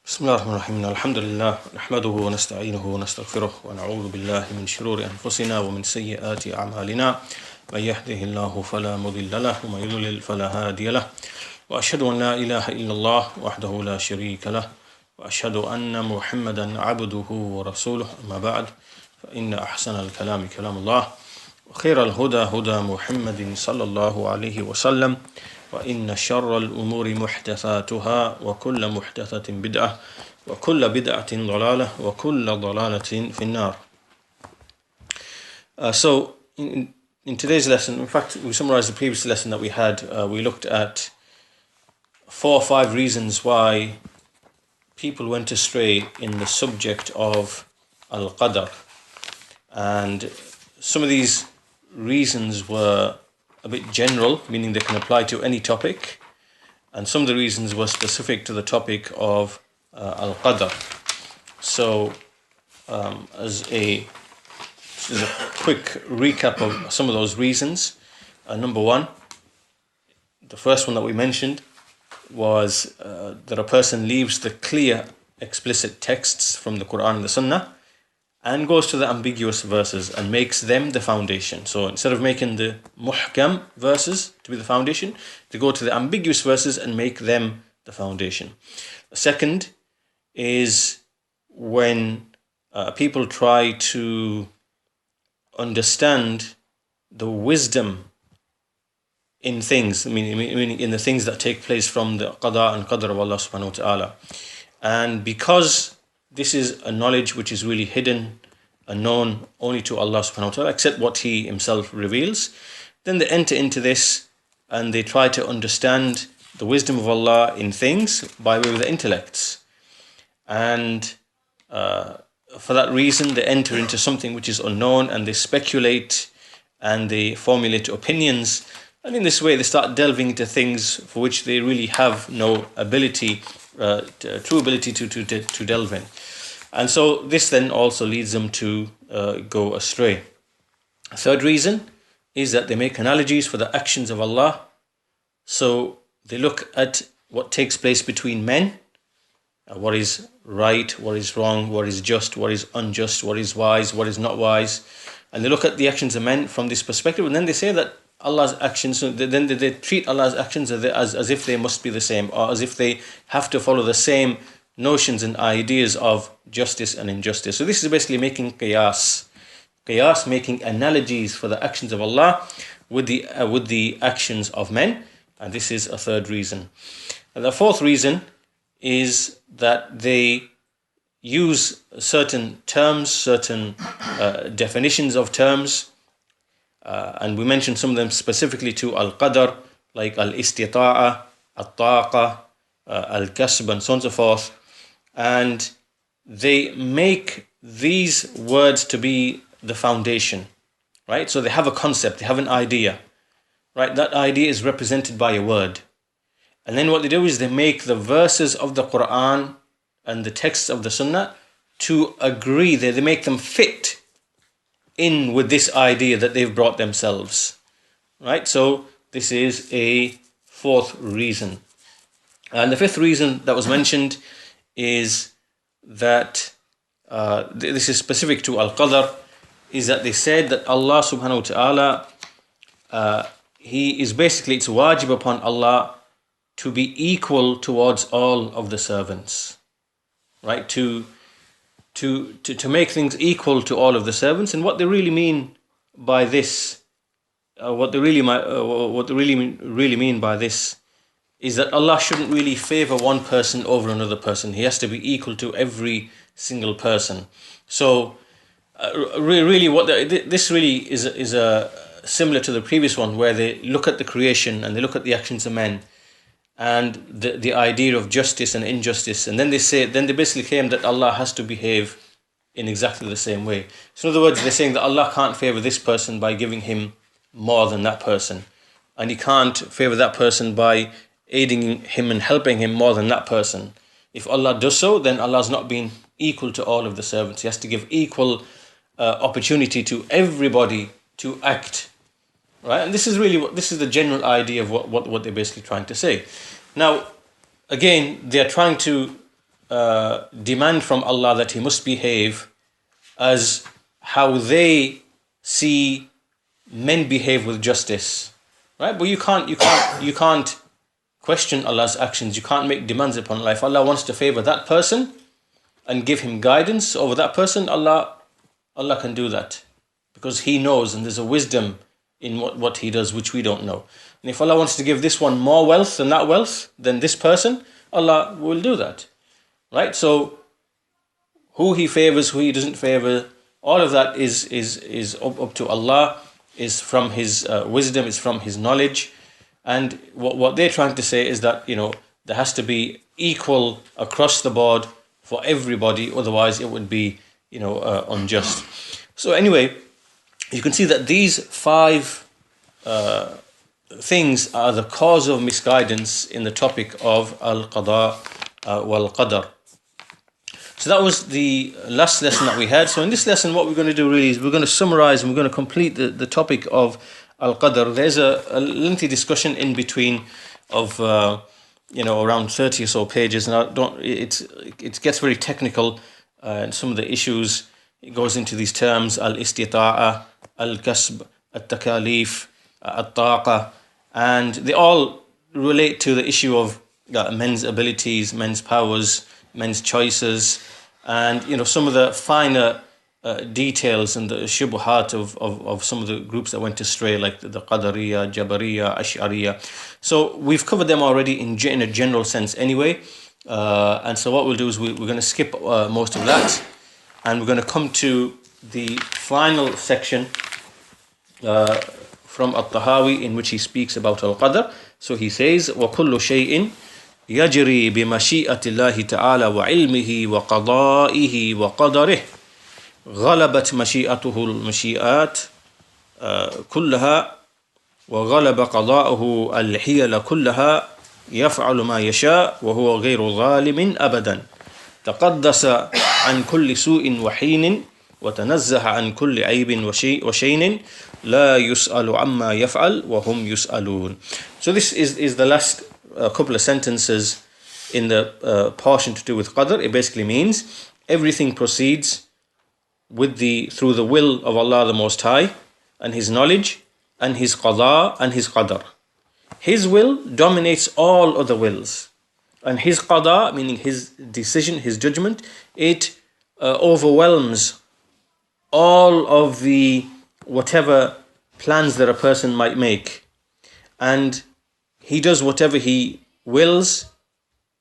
بسم الله الرحمن الرحيم الحمد لله نحمده ونستعينه ونستغفره ونعوذ بالله من شرور أنفسنا ومن سيئات أعمالنا من يهده الله فلا مضل له ومن يضلل فلا هادي له وأشهد أن لا إله إلا الله وحده لا شريك له وأشهد أن محمدا عبده ورسوله أما بعد فإن أحسن الكلام كلام الله وخير الهدى هدى محمد صلى الله عليه وسلم وإن شر الأمور محدثاتها وكل محدثة بدعة وكل بدعة ضلالة وكل ضلالة في النار. So in today's lesson, in fact we summarized the previous lesson that we had. We looked at 4 or 5 reasons why people went astray in the subject of al-qadr, and some of these reasons were a bit general, meaning they can apply to any topic, and some of the reasons were specific to the topic of al-qadr. So as a quick recap of some of those reasons, number 1, the first one that we mentioned was that a person leaves the clear explicit texts from the Quran and the Sunnah and goes to the ambiguous verses and makes them the foundation. So instead of making the muhkam verses to be the foundation, they go to the ambiguous verses and make them the foundation. The second is when people try to understand the wisdom in things, meaning in the things that take place from the qada and qadr of Allah subhanahu wa ta'ala. And because this is a knowledge which is really hidden and known only to Allah subhanahu wa ta'ala, except what He Himself reveals, then they enter into this and they try to understand the wisdom of Allah in things by way of the intellects. And for that reason, they enter into something which is unknown and they speculate and they formulate opinions. And in this way, they start delving into things for which they really have no ability, true ability to delve in. And so this then also leads them to go astray. A third reason is that they make analogies for the actions of Allah. So they look at what takes place between men, what is right, what is wrong, what is just, what is unjust, what is wise, what is not wise. And they look at the actions of men from this perspective, and then they say that Allah's actions, then they treat Allah's actions as if they must be the same, or as if they have to follow the same notions and ideas of justice and injustice. So this is basically making qiyas, making analogies for the actions of Allah with the actions of men, and this is a third reason. And the fourth reason is that they use certain terms, certain definitions of terms, and we mentioned some of them specifically to al-qadr, like al-istita'a, al-taqa, al-kasb, and so on and so forth. And they make these words to be the foundation, right? So they have a concept, they have an idea, right? That idea is represented by a word. And then what they do is they make the verses of the Quran and the texts of the Sunnah to agree, they make them fit in with this idea that they've brought themselves, right? So this is a fourth reason. And the fifth reason that was mentioned is that this is specific to al-qadr, is that they said that Allah subhanahu wa ta'ala, He is basically, it's wajib upon Allah to be equal towards all of the servants, right? To make things equal to all of the servants. And what they really mean by this, what they really mean by this is that Allah shouldn't really favor one person over another person. He has to be equal to every single person. So really this really is similar to the previous one, where they look at the creation and they look at the actions of men and the idea of justice and injustice, and then they basically claim that Allah has to behave in exactly the same way. So in other words, they're saying that Allah can't favor this person by giving him more than that person, and He can't favor that person by aiding him and helping him more than that person. If Allah does so, then Allah's not being equal to all of the servants. He has to give equal opportunity to everybody to act, right? And this is the general idea of what they're basically trying to say. Now, again, they are trying to demand from Allah that he must behave as how they see men behave with justice, right? But you can't question Allah's actions. You can't make demands upon life. Allah wants to favor that person and give him guidance over that person. Allah can do that because he knows, and there's a wisdom in what he does which we don't know. And if Allah wants to give this one more wealth than that wealth, than this person, Allah will do that, right? So who he favors, who he doesn't favor, all of that is up to Allah, is from his wisdom, is from his knowledge. And what they're trying to say is that, there has to be equal across the board for everybody, otherwise it would be, unjust. So anyway, you can see that these 5 things are the cause of misguidance in the topic of al-qada wal-qadar. So that was the last lesson that we had. So in this lesson, what we're going to do really is we're going to summarize and we're going to complete the topic of al-qadar. There's a lengthy discussion in between of around 30 or so pages, and it gets very technical, and some of the issues, it goes into these terms: al-istita'a, al-kasb, at-takalif, at-taqa, and they all relate to the issue of men's abilities, men's powers, men's choices, and some of the finer details and the shubuhat of some of the groups that went astray, like the Qadariyya, Jabariyya, Ash'ariyya. So we've covered them already in a general sense anyway, and so what we'll do is we're going to skip most of that, and we're going to come to the final section from At-Tahawi, in which he speaks about al-qadar. So he says, وَكُلُّ شَيْءٍ يجري بمشيئة الله تعالى وعلمه وقضائه وقدره غلبت مشيئته المشيئات كلها وغلب قضاؤه الحيل كلها يفعل ما يشاء وهو غير ظالم أبدا تقدس عن كل سوء وحين وتنزه عن كل عيب وشين لا يسأل عما يفعل وهم يسألون. So this is the last couple of sentences in the portion to do with qadr. It basically means everything proceeds through the will of Allah the Most High, and his knowledge, and his qada and his qadr. His will dominates all other wills, and his qada, meaning his decision, his judgment, it overwhelms all of the whatever plans that a person might make, and he does whatever he wills,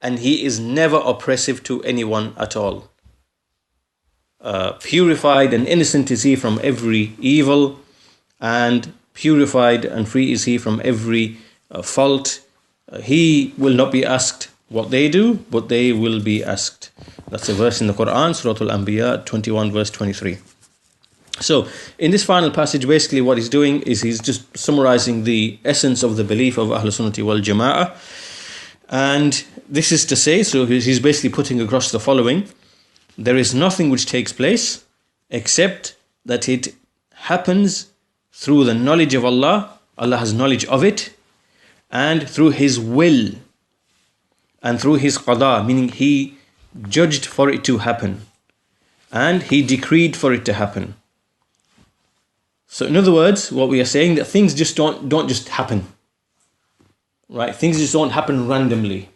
and he is never oppressive to anyone at all. Purified and innocent is he from every evil, and purified and free is he from every fault. He will not be asked what they do, but they will be asked. That's a verse in the Quran, Surah Al-Anbiya 21 verse 23. So in this final passage, basically what he's doing is he's just summarizing the essence of the belief of Ahlul Sunnati wal Jama'ah. And this is to say, so he's basically putting across the following: there is nothing which takes place except that it happens through the knowledge of Allah. Allah has knowledge of it, and through his will, and through his qada, meaning he judged for it to happen, and he decreed for it to happen. So in other words, what we are saying, that things just don't just happen, right? Things just don't happen randomly,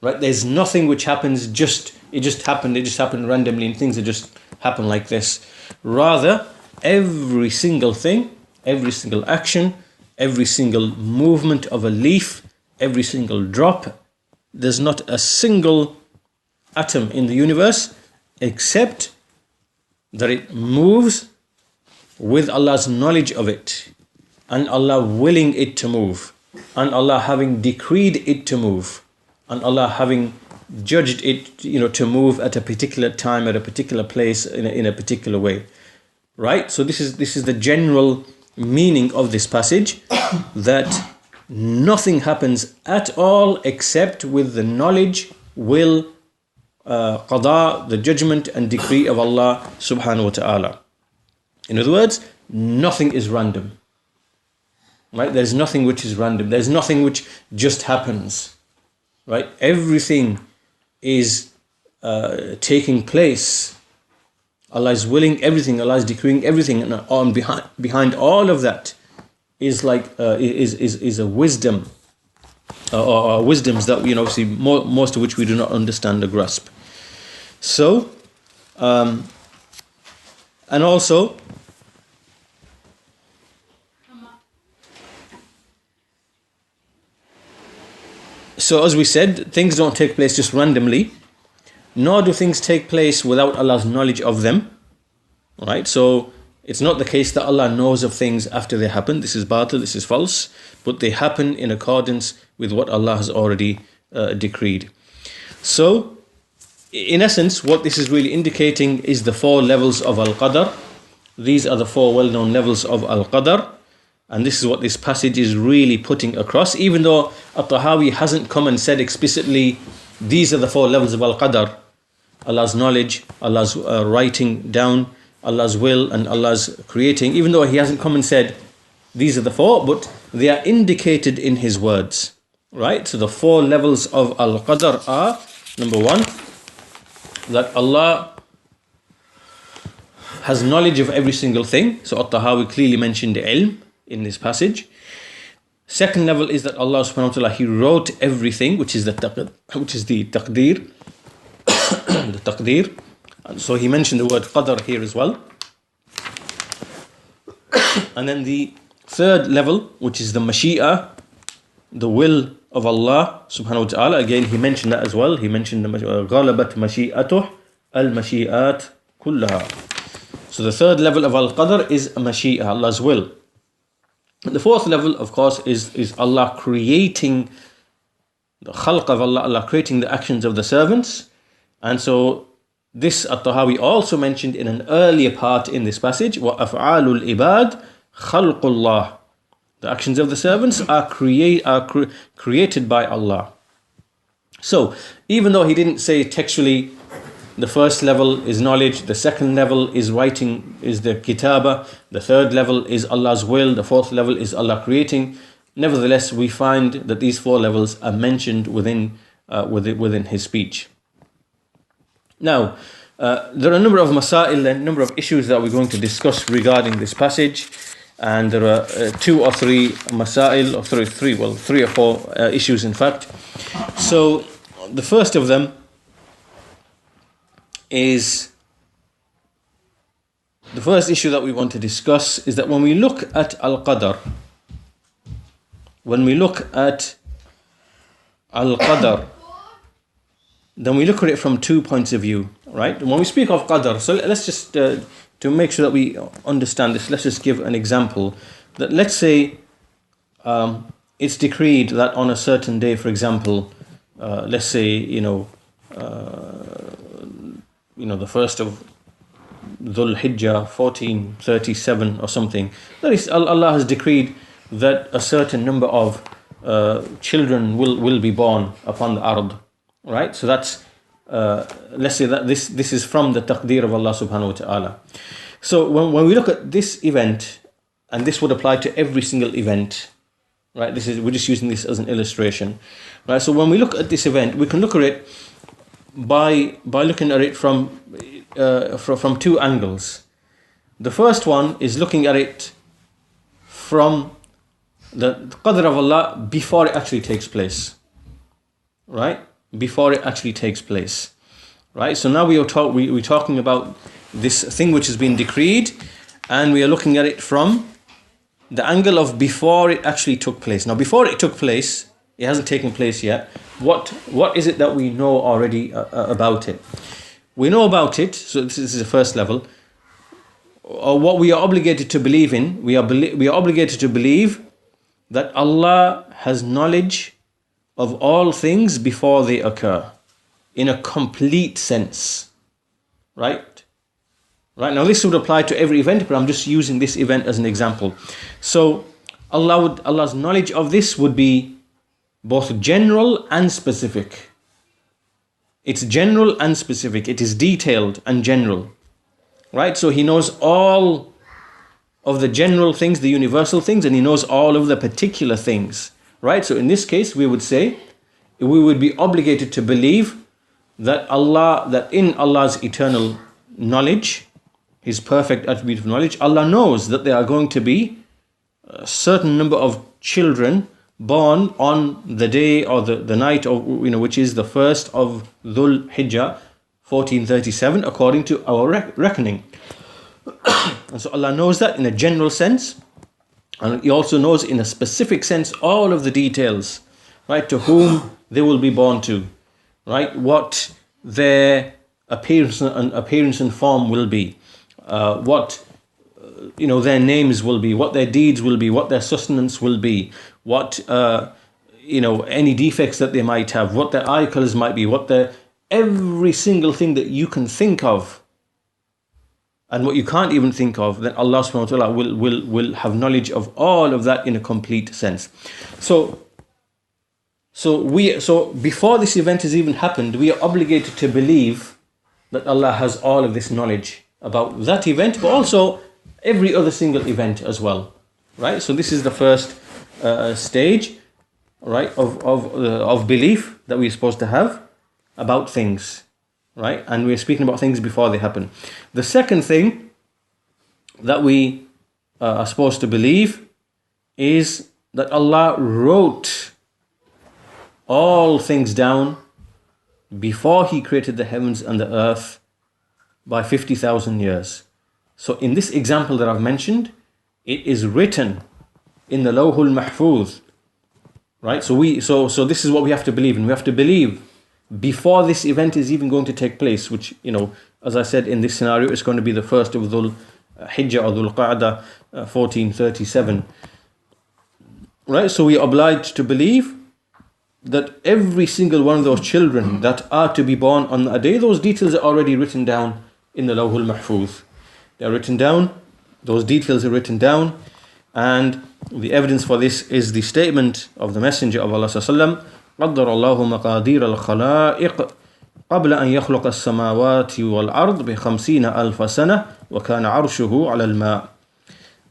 right? There's nothing which happens it just happened randomly, and things that just happen like this. Rather, every single thing, every single action, every single movement of a leaf, every single drop, there's not a single atom in the universe except that it moves with Allah's knowledge of it, and Allah willing it to move, and Allah having decreed it to move, and Allah having judged it, to move at a particular time, at a particular place, in a particular way, right? So this is the general meaning of this passage, that nothing happens at all except with the knowledge, will, qada, the judgment and decree of Allah subhanahu wa ta'ala. In other words, nothing is random, right? There's nothing which is random. There's nothing which just happens, right? Everything is taking place. Allah is willing everything, Allah is decreeing everything, and on behind all of that is is a wisdom, or wisdoms that obviously most of which we do not understand or grasp. So, and also, so as we said, things don't take place just randomly, nor do things take place without Allah's knowledge of them. Right? So it's not the case that Allah knows of things after they happen. This is batil, this is false, but they happen in accordance with what Allah has already decreed. So, in essence, what this is really indicating is the 4 levels of Al-Qadr. These are the 4 well-known levels of Al-Qadr. And this is what this passage is really putting across. Even though At-Tahaawi hasn't come and said explicitly, these are the 4 levels of Al-Qadr. Allah's knowledge, Allah's writing down, Allah's will, and Allah's creating. Even though he hasn't come and said, these are the 4, but they are indicated in his words. Right? So the 4 levels of Al-Qadr are, number 1, that Allah has knowledge of every single thing. So At-Tahaawi clearly mentioned ilm in this passage. Second level is that Allah subhanahu wa ta'ala, he wrote everything, which is the taqdir. The taqdir. And so he mentioned the word qadr here as well. And then the third level, which is the mashi'ah, the will of Allah subhanahu wa ta'ala. Again, he mentioned that as well. He mentioned the غَلَبَتْ مَشِيئَتُهُ الْمَشِيئَاتِ كُلَّهَا. So the third level of Al-Qadr is Mashi'ah, Allah's will. And the fourth level, of course, is Allah creating the khalq of Allah, Allah creating the actions of the servants. And so this At-Tahaawi also mentioned in an earlier part in this passage, وَأَفْعَالُ الْإِبَادِ خَلْقُ اللَّهِ. The actions of the servants are created by Allah. So, even though he didn't say textually, the first level is knowledge, the second level is writing, is the kitaba, the third level is Allah's will, the fourth level is Allah creating. Nevertheless, we find that these 4 levels are mentioned within his speech. Now, there are a number of masail, a number of issues that we're going to discuss regarding this passage. And there are 2 or 3 masail, or 3 or 4 issues in fact. So the first of them is, the first issue that we want to discuss is that when we look at Al-Qadr, then we look at it from 2 points of view, right? When we speak of Qadr, so let's just, to make sure that we understand this, let's just give an example. That let's say it's decreed that on a certain day, for example, let's say, the first of Dhul Hijjah 1437 or something, that is, Allah has decreed that a certain number of children will be born upon the ard, right? So that's let's say that this is from the taqdeer of Allah subhanahu wa ta'ala. So when we look at this event, and this would apply to every single event, right? We're just using this as an illustration, right? So when we look at this event, we can look at it by looking at it from 2 angles. The first one is looking at it from the qadr of Allah before it actually takes place, right? Before it actually takes place, right? So now we're talking about this thing which has been decreed, and we are looking at it from the angle of before it actually took place. Now, before it took place, it hasn't taken place yet. What is it that we know already about it? We know about it, so this is the first level. Or what we are obligated to believe in, we are obligated to believe that Allah has knowledge of all things before they occur, in a complete sense, right? Right, now this would apply to every event, but I'm just using this event as an example. So Allah's knowledge of this would be both general and specific. It's general and specific. It is detailed and general, right? So he knows all of the general things, the universal things, and he knows all of the particular things, right? So in this case, we would say, we would be obligated to believe that in Allah's eternal knowledge, His perfect attribute of knowledge, Allah knows that there are going to be a certain number of children born on the day or the night of, which is the first of Dhul Hijjah 1437 according to our reckoning. And so Allah knows that in a general sense, and He also knows in a specific sense all of the details, right? To whom they will be born to, right? What their appearance and form will be, what their names will be, what their deeds will be, what their sustenance will be, what any defects that they might have, what their eye colors might be, what their every single thing that you can think of and what you can't even think of, then Allah subhanahu wa ta'ala will have knowledge of all of that in a complete sense. So before this event has even happened, we are obligated to believe that Allah has all of this knowledge about that event, but also every other single event as well, right? So this is the first stage, right, of belief that we're supposed to have about things, right? And we're speaking about things before they happen. The second thing that we are supposed to believe is that Allah wrote all things down before He created the heavens and the earth by 50,000 years. So in this example that I've mentioned, it is written in the Lawhul Mahfuz, right? So this is what we have to believe in. We have to believe before this event is even going to take place, which, as I said, in this scenario, it's going to be the first of Dhul Hijjah or Dhul Qa'dah 1437, right? So we are obliged to believe that every single one of those children that are to be born on a day, those details are already written down in the Lawhul Mahfuz. They are written down, those details are written down, and the evidence for this is the statement of the Messenger of Allah sallallahu قدر الله مقادير الخلائق قبل أن يخلق السماوات والأرض ب50 ألف سنة وكان عرشه على الماء.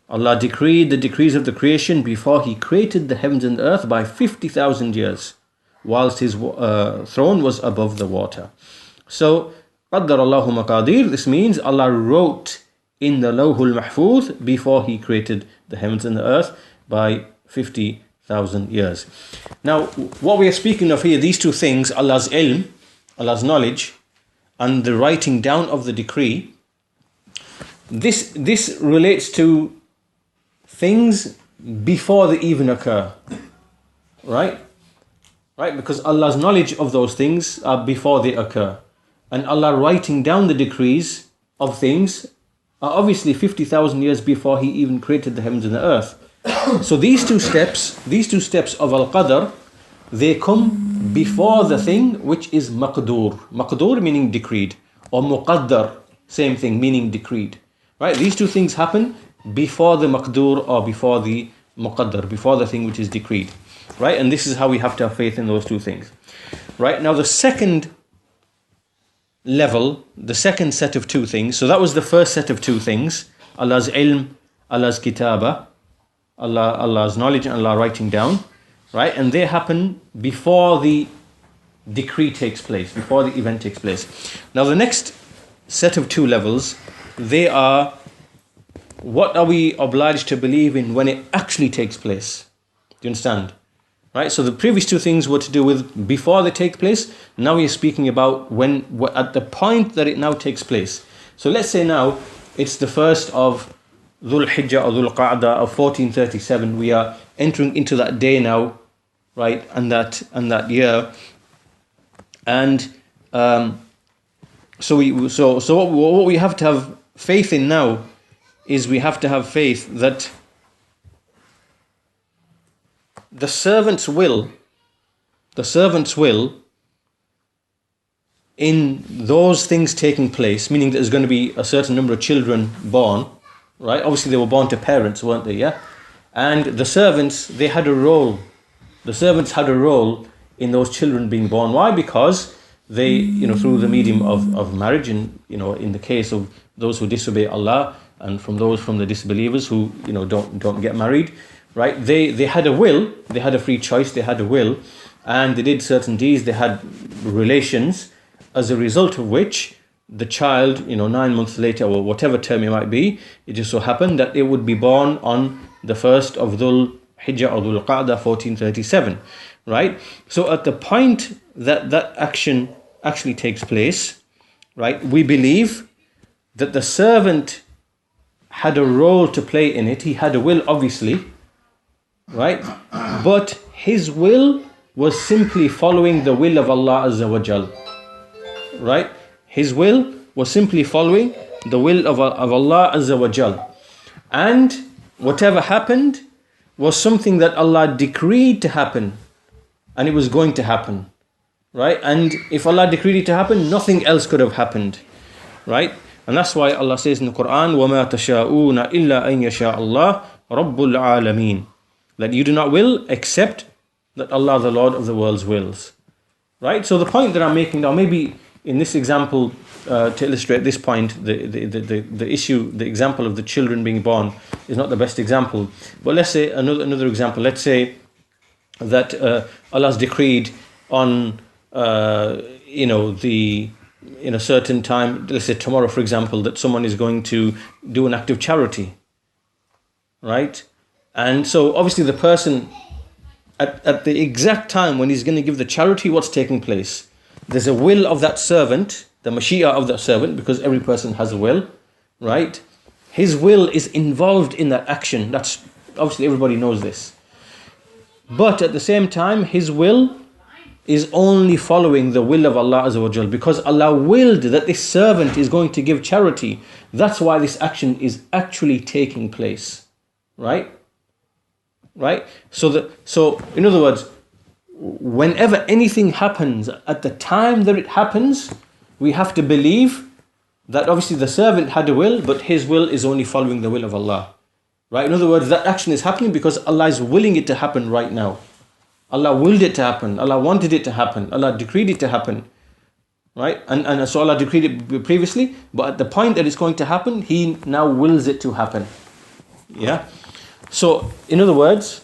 Allah decreed the decrees of the creation before He created the heavens and the earth by 50,000 years, whilst His throne was above the water. So قدر الله مقادير, this means Allah wrote in the Lawhul Mahfuz before He created the heavens and the earth by 50,000 years. Now, what we are speaking of here, these two things, Allah's ilm, Allah's knowledge, and the writing down of the decree, this relates to things before they even occur, right? Right, because Allah's knowledge of those things are before they occur, and Allah writing down the decrees of things are obviously 50,000 years before He even created the heavens and the earth. So these two steps of al-qadr, they come before the thing which is maqdur. Maqdur meaning decreed, or muqaddar, same thing, meaning decreed. Right? These two things happen before the maqdur or before the muqaddar, before the thing which is decreed. Right? And this is how we have to have faith in those two things. Right? Now the second level, the second set of two things, so that was the first set of two things, Allah's ilm, Allah's kitabah, Allah's knowledge and Allah writing down, right? And they happen before the decree takes place, before the event takes place. Now the next set of two levels, they are, what are we obliged to believe in when it actually takes place? Do you understand? Right? So the previous two things were to do with before they take place. Now we are speaking about when, at the point that it now takes place. So let's say now it's the first of Dhul Hijjah or Dhul Qa'dah of 1437. We are entering into that day now, right? And that year. And so what we have to have faith in now is we have to have faith that the servant's will in those things taking place, meaning that there's going to be a certain number of children born, right? Obviously they were born to parents, weren't they? Yeah. And the servants, they had a role. The servants had a role in those children being born. Why? Because they, through the medium of marriage, and in the case of those who disobey Allah, and from the disbelievers who don't get married, right? They had a will, they had a free choice, they had a will, and they did certain deeds, they had relations, as a result of which the child, 9 months later, or whatever term it might be, it just so happened that it would be born on the 1st of Dhul Hijjah or Dhul Qa'dah 1437, right? So at the point that that action actually takes place, right, we believe that the servant had a role to play in it. He had a will, obviously, right? But his will was simply following the will of Allah Azza wa Jal, right? His will was simply following the will of Allah Azza wa Jal. And whatever happened was something that Allah decreed to happen, and it was going to happen, right? And if Allah decreed it to happen, nothing else could have happened, right? And that's why Allah says in the Quran, وَمَا تَشَاءُونَ إِلَّا أَن يَشَاءَ اللَّهُ رَبُّ الْعَالَمِينَ, that you do not will except that Allah, the Lord of the worlds, wills, right? So the point that I'm making now, maybe in this example, to illustrate this point, the issue, the example of the children being born is not the best example. But let's say another example. Let's say that Allah's decreed on in a certain time, let's say tomorrow, for example, that someone is going to do an act of charity, right? And so obviously the person at the exact time when he's going to give the charity, what's taking place? There's a will of that servant, the Mashiach of that servant, because every person has a will, right? His will is involved in that action. That's obviously, everybody knows this. But at the same time, his will is only following the will of Allah Azza wa Jal, because Allah willed that this servant is going to give charity. That's why this action is actually taking place, right? Right? So in other words, whenever anything happens, at the time that it happens, we have to believe that obviously the servant had a will, but his will is only following the will of Allah. Right? In other words, that action is happening because Allah is willing it to happen right now. Allah willed it to happen. Allah wanted it to happen. Allah decreed it to happen. Right? And so Allah decreed it previously, but at the point that it's going to happen, He now wills it to happen. Yeah? So, in other words,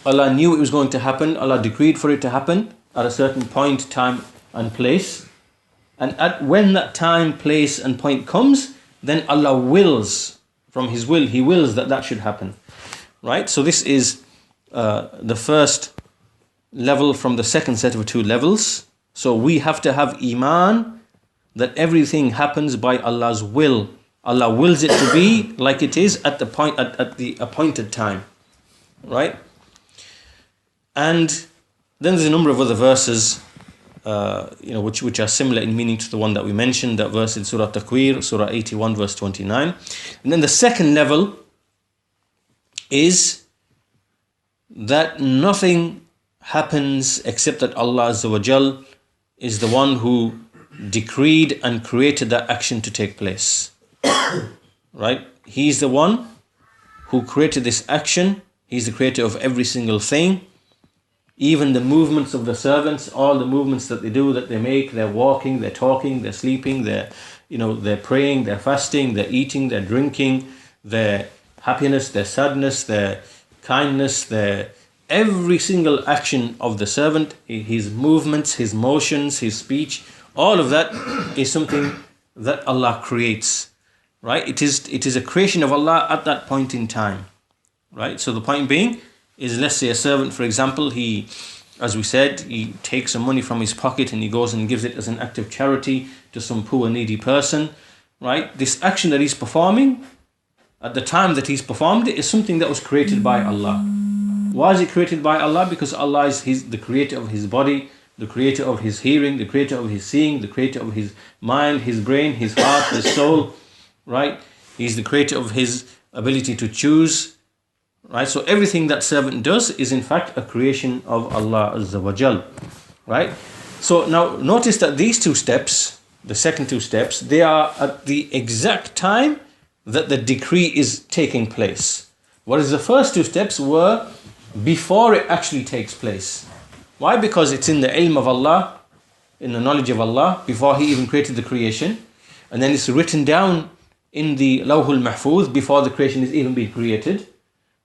Allah knew it was going to happen. Allah decreed for it to happen at a certain point, time and place. And when that time, place and point comes, then Allah wills, from His will, He wills that should happen. Right? So this is the first level from the second set of two levels. So we have to have Iman that everything happens by Allah's will. Allah wills it to be like it is at the appointed time. Right? And then there's a number of other verses which are similar in meaning to the one that we mentioned, that verse in Surah Takwir, Surah 81, verse 29. And then the second level is that nothing happens except that Allah Azza wa Jal is the one who decreed and created that action to take place. Right? He's the one who created this action. He's the creator of every single thing. Even the movements of the servants, all the movements that they do, that they make, they're walking, they're talking, they're sleeping, they're praying, they're fasting, they're eating, they're drinking, their happiness, their sadness, their kindness, their every single action of the servant, his movements, his motions, his speech, all of that is something that Allah creates, right? It is a creation of Allah at that point in time, right? So the point being is, let's say a servant, for example, he, as we said, he takes some money from his pocket and he goes and gives it as an act of charity to some poor needy person, right? This action that he's performing, at the time that he's performed it, is something that was created by Allah. Why is it created by Allah? Because Allah is the creator of his body, the creator of his hearing, the creator of his seeing, the creator of his mind, his brain, his heart, his soul, right? He's the creator of his ability to choose, right? So everything that servant does is in fact a creation of Allah Azza wa Jal, right? So now notice that these two steps, the second two steps, they are at the exact time that the decree is taking place. Whereas the first two steps were before it actually takes place. Why? Because it's in the ilm of Allah, in the knowledge of Allah, before He even created the creation. And then it's written down in the Lawhul Mahfuz before the creation is even being created.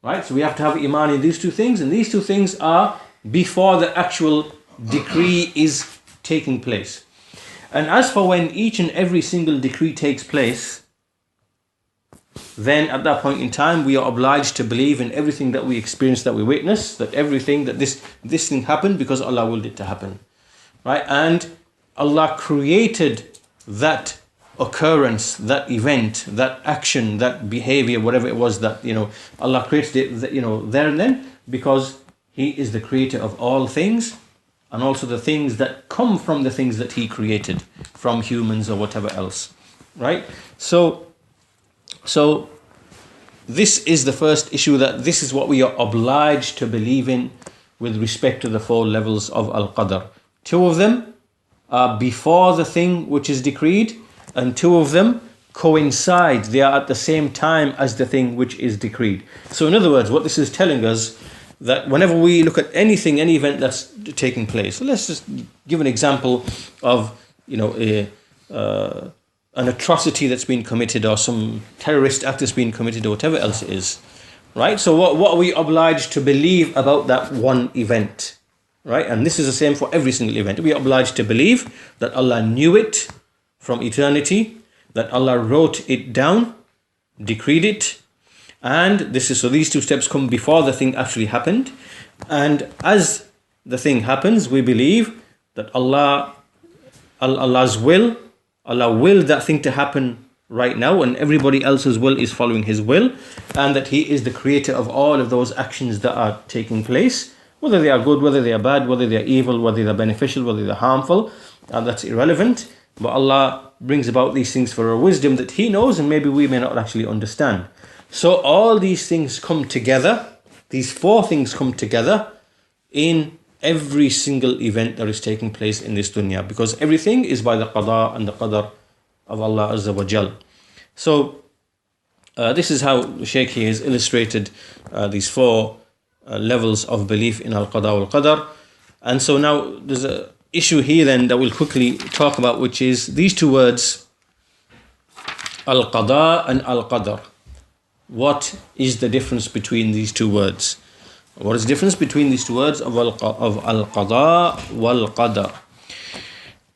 Right? So we have to have Iman in these two things. And these two things are before the actual decree is taking place. And as for when each and every single decree takes place, then at that point in time we are obliged to believe in everything that we experience, that we witness, that everything that this thing happened because Allah willed it to happen, right? And Allah created that occurrence, that event, that action, that behavior, whatever it was that, Allah created it, there and then, because He is the creator of all things, and also the things that come from the things that He created, from humans or whatever else, right? So this is the first issue, that this is what we are obliged to believe in with respect to the 4 levels of Al-Qadr. 2 of them are before the thing which is decreed, and 2 of them coincide. They are at the same time as the thing which is decreed. So in other words, what this is telling us, that whenever we look at anything, any event that's taking place, so let's just give an example of, an atrocity that's been committed, or some terrorist act that's been committed, or whatever else it is, right? So what are we obliged to believe about that one event, right? And this is the same for every single event. We are obliged to believe that Allah knew it from eternity, that Allah wrote it down, decreed it, and these 2 steps come before the thing actually happened. And as the thing happens, we believe that Allah's will, Allah willed that thing to happen right now, and everybody else's will is following His will, and that He is the creator of all of those actions that are taking place, whether they are good, whether they are bad, whether they are evil, whether they're beneficial, whether they're harmful, and that's irrelevant. But Allah brings about these things for a wisdom that He knows, and maybe we may not actually understand. So all these things come together, these 4 things come together in every single event that is taking place in this dunya, because everything is by the qada and the qadar of Allah Azza wa Jal. So this is how the Shaykh here has illustrated these 4 levels of belief in al-qada wal-qadar. And so now there's an issue here then that we'll quickly talk about, which is these 2 words, al-qada and al-qadar. What is the difference between these 2 words? What is the difference between these 2 words of al-qada wal-qadar?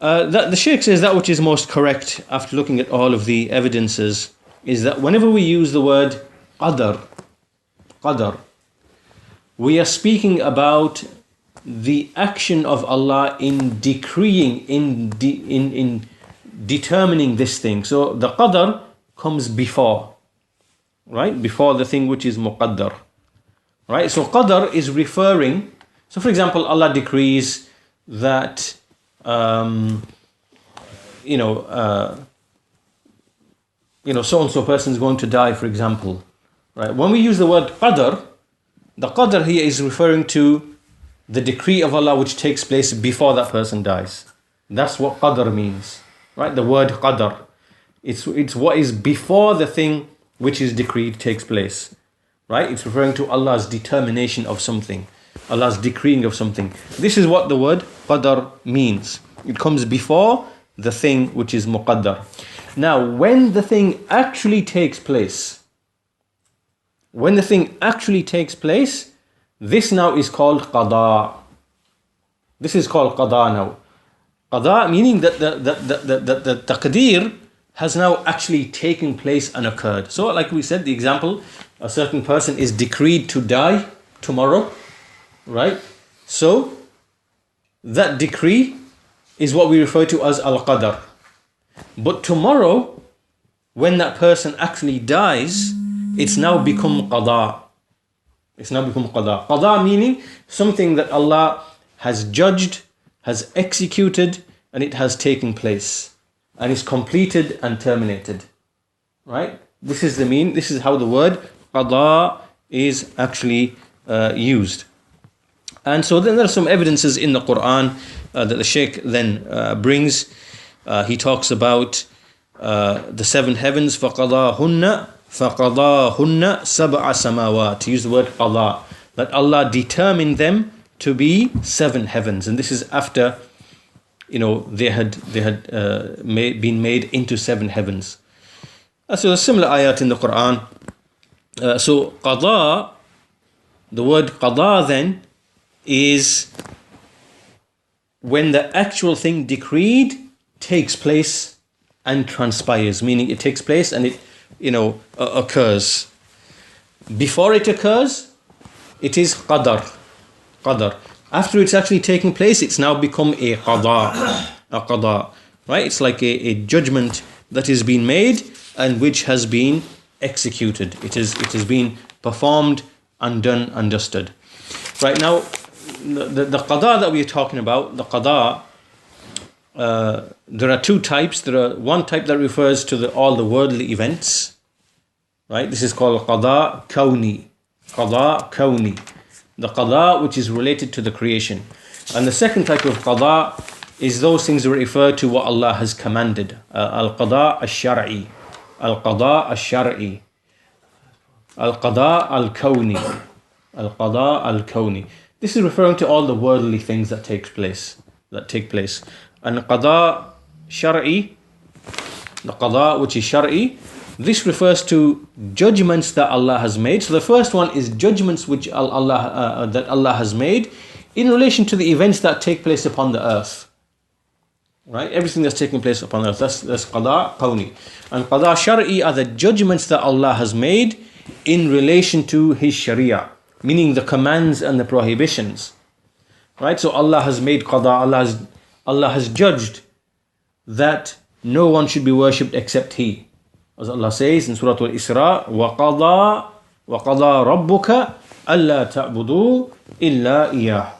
The Shaykh says that which is most correct after looking at all of the evidences is that whenever we use the word qadar, we are speaking about the action of Allah in decreeing, in determining this thing. So the qadar comes before, right? Before the thing which is muqaddar. Right? So qadar is referring, so for example, Allah decrees that so and so person is going to die, for example. Right? When we use the word qadar, the qadar here is referring to the decree of Allah which takes place before that person dies. That's what qadar means. Right? The word qadar. It's what is before the thing which is decreed takes place. Right? It's referring to Allah's determination of something, Allah's decreeing of something. This is what the word qadar means. It comes before the thing which is muqaddar. Now, when the thing actually takes place, this now is called qada. This is called qada now. Qada meaning that the taqdeer has now actually taken place and occurred. So like we said, the example, a certain person is decreed to die tomorrow, right? So that decree is what we refer to as al-qadar. But tomorrow, when that person actually dies, it's now become qada. It's now become qada. Qada meaning something that Allah has judged, has executed, and it has taken place, and is completed and terminated. Right? This is how the word qada is actually used. And so then there are some evidences in the Quran that the Shaykh then brings. He talks about the 7 heavens, فَقَضَاهُنَّ سَبْعَ سَمَاوَاتِ. He used the word qada, that Allah determined them to be 7 heavens. And this is after, they had been made into 7 heavens. So there's similar ayat in the Quran. So qada, the word qada then is when the actual thing decreed takes place and transpires, meaning it takes place and it, occurs. Before it occurs, it is qadar. After it's actually taking place, it's now become a qada. Right? It's like a judgment that is being made and which has been executed. It has been performed and done and dusted. Right now, the qada that we are talking about, the qada, there are two types. There are one type that refers to all the worldly events. Right? This is called qada kawni. Qada kawni. The qada which is related to the creation. And the second type of qada is those things that refer to what Allah has commanded. Al-qada al-shar'i. Al-qada al-shar'i. Al-qada al-kawni. Al-qada al-kawni. This is referring to all the worldly things that take place. And qada shar'i, the qada which is shar'i, this refers to judgments that Allah has made. So the first one is judgments which Allah has made in relation to the events that take place upon the earth. Right? Everything that's taking place upon earth. That's qada qawni. And qada shar'i are the judgments that Allah has made in relation to His sharia, meaning the commands and the prohibitions. Right? So Allah has made qada, Allah has judged that no one should be worshipped except He. As Allah says in Surah Al-Isra, وَقَضَى رَبُّكَ أَلَّا تَعْبُدُوا إِلَّا إِيَّهُ.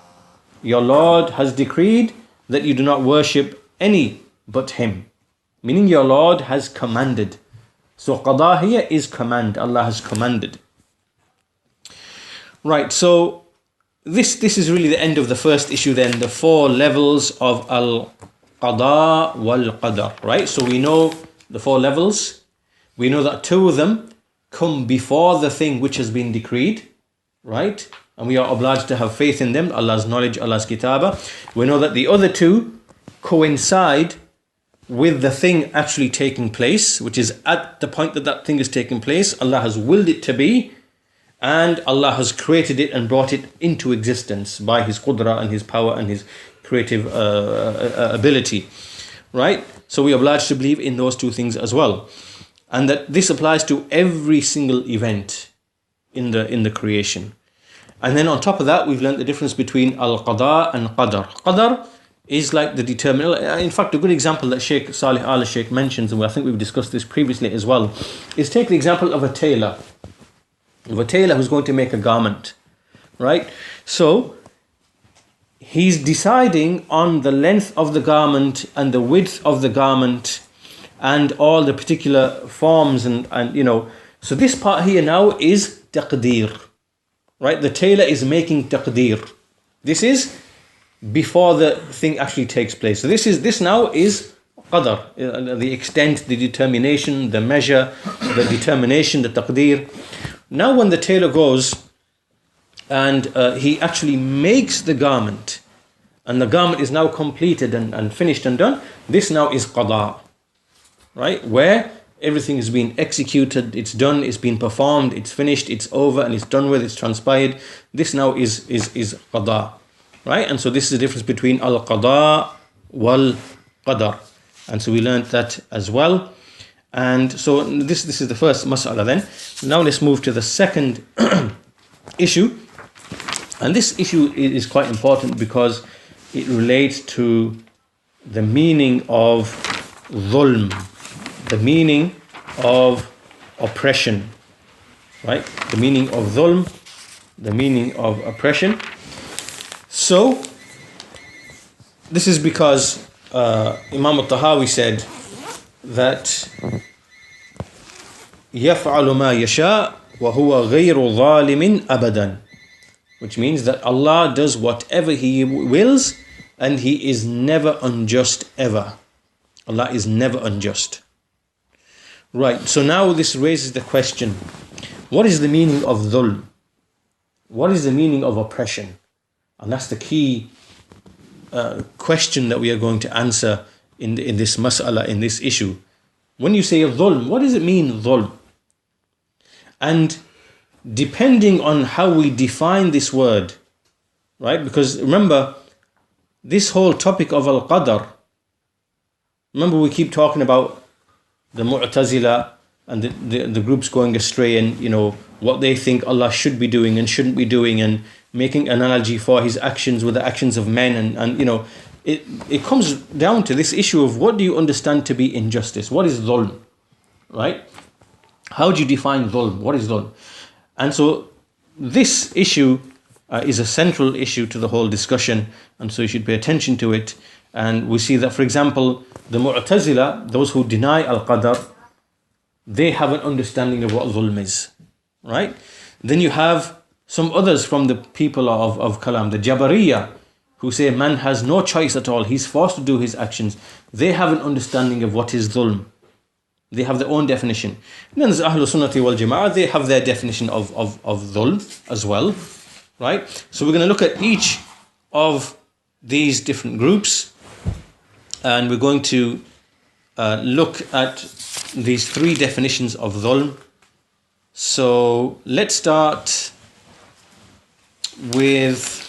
Your Lord has decreed that you do not worship any but Him. Meaning your Lord has commanded. So qada here is command. Allah has commanded. Right, so this is really the end of the first issue then. The 4 levels of al-qada wal-qadar. Right, so we know the 4 levels. We know that 2 of them come before the thing which has been decreed. Right, and we are obliged to have faith in them. Allah's knowledge, Allah's kitabah. We know that the other 2 coincide with the thing actually taking place, which is at the point that thing is taking place. Allah has willed it to be, and Allah has created it and brought it into existence by His qudra and His power and His creative ability. Right? So we are obliged to believe in those 2 things as well. And that this applies to every single event in the creation. And then on top of that, we've learned the difference between al-qada and qadar. Qadar is like the determinant. In fact, a good example that Shaykh Saalih Aall Ash-shyakh mentions, and I think we've discussed this previously as well, is take the example of a tailor. Of a tailor who's going to make a garment. Right? So, he's deciding on the length of the garment and the width of the garment and all the particular forms and so this part here now is taqdeer. Right? The tailor is making taqdeer. This is before the thing actually takes place. So this now is qadar, the extent, the determination, the measure, the determination, the taqdeer. Now when the tailor goes and he actually makes the garment, and the garment is now completed and finished and done, this now is qada. Right? Where everything has been executed, it's done, it's been performed, it's finished, it's over, and it's done with, it's transpired. This now is qada. Right? And so this is the difference between al-qada wal-qadar. And so we learned that as well. And so this is the first mas'ala then. Now let's move to the second issue. And this issue is quite important because it relates to the meaning of dhulm, the meaning of oppression. Right? The meaning of dhulm, the meaning of oppression. So, this is because Imam al-Tahawi said that يَفْعَلُ مَا يَشَاءُ وَهُوَ غَيْرُ ظَالِمٍ أَبَدًا, which means that Allah does whatever He wills and He is never unjust ever. Allah is never unjust. Right, so now this raises the question, what is the meaning of dhulm? What is the meaning of oppression? And that's the key question that we are going to answer in this mas'ala, in this issue. When you say dhulm, what does it mean, dhulm? And depending on how we define this word, right? Because remember, this whole topic of al-qadar, Remember, we keep talking about the Mu'tazila and the groups going astray, and what they think Allah should be doing and shouldn't be doing, and making analogy for his actions with the actions of men, and it comes down to this issue of what do you understand to be injustice? What is dhulm? Right? How do you define dhulm? What is dhulm? And so this issue is a central issue to the whole discussion, and so you should pay attention to it. And we see that, for example, the Mu'tazila, those who deny al-Qadr, they have an understanding of what dhulm is, right? Then you have some others from the people of Kalam, the Jabariyah, who say man has no choice at all, he's forced to do his actions. They have an understanding of what is dhulm. They have their own definition. And then there's Ahlul Sunnati wal Jama'ah, they have their definition of dhulm as well, right? So we're going to look at each of these different groups, and we're going to look at these three definitions of dhulm. So let's start with